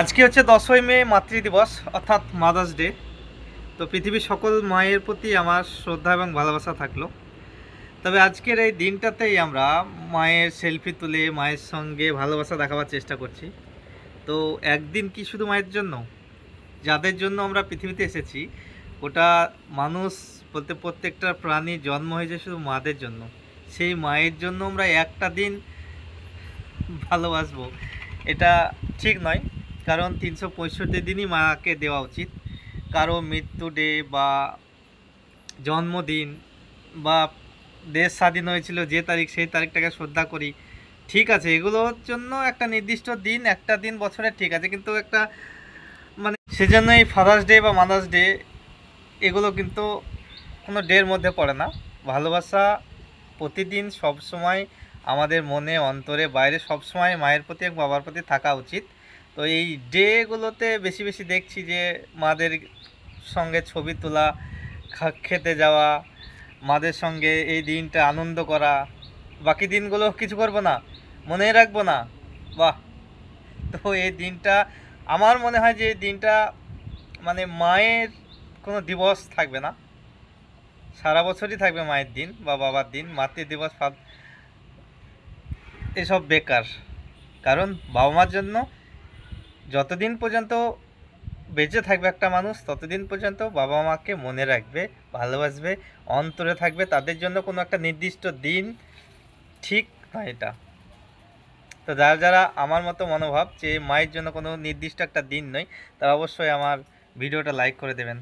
আজকে হচ্ছে 10ই মে মাতৃদিবস অর্থাৎ মাদার্স ডে। তো পৃথিবীর সকল মায়ের প্রতি আমার শ্রদ্ধা এবং ভালোবাসা থাকলো। তবে আজকের এই দিনটাতেই আমরা মায়ের সেলফি তুলে মায়ের সঙ্গে ভালোবাসা দেখাবার চেষ্টা করছি। তো একদিন কি শুধু মায়ের জন্য? যাদের জন্য আমরা পৃথিবীতে এসেছি, ওটা মানুষ বলতে প্রত্যেকটা প্রাণী জন্ম হয়েছে শুধু মাদের জন্য। সেই মায়ের জন্য আমরা একটা দিন ভালোবাসবো, এটা ঠিক নয়। কারণ 365 দিনই মাকে দেওয়া উচিত। কারো মৃত্যু ডে বা জন্মদিন বা দেশ স্বাধীন হয়েছিল যে তারিখ, সেই তারিখটাকে শ্রদ্ধা করি, ঠিক আছে। এগুলোর জন্য একটা নির্দিষ্ট দিন, একটা দিন বছরে ঠিক আছে, কিন্তু একটা মানে সেজন্য এই ফাদার্স ডে বা মাদার্স ডে এগুলো কিন্তু কোনো ডের মধ্যে পড়ে না। ভালোবাসা প্রতিদিন সব সময় আমাদের মনে, অন্তরে, বাইরে সবসময় মায়ের প্রতি এবং বাবার প্রতি থাকা উচিত। তো এই ডেগুলোতে বেশি বেশি দেখছি যে মাদের সঙ্গে ছবি তোলা, খেতে যাওয়া, মাদের সঙ্গে এই দিনটা আনন্দ করা, বাকি দিনগুলো কিছু করবো না, মনেই রাখবো না। বাহ! তো এই দিনটা আমার মনে হয় যে এই দিনটা মানে মায়ের কোনো দিবস থাকবে না, সারা বছরই থাকবে মায়ের দিন বা বাবার দিন। মাতৃদিবস এসব বেকার। কারণ বাবা মার জন্য যতদিন পর্যন্ত বেঁচে থাকবে একটা মানুষ, ততদিন পর্যন্ত বাবা মাকে মনে রাখবে, ভালোবাসবে, অন্তরে থাকবে। তাদের জন্য কোনো একটা নির্দিষ্ট দিন ঠিক নয় এটা। তো যারা যারা আমার মতো মনোভাব যে মায়ের জন্য কোনো নির্দিষ্ট একটা দিন নয়, তারা অবশ্যই আমার ভিডিওটা লাইক করে দেবেন।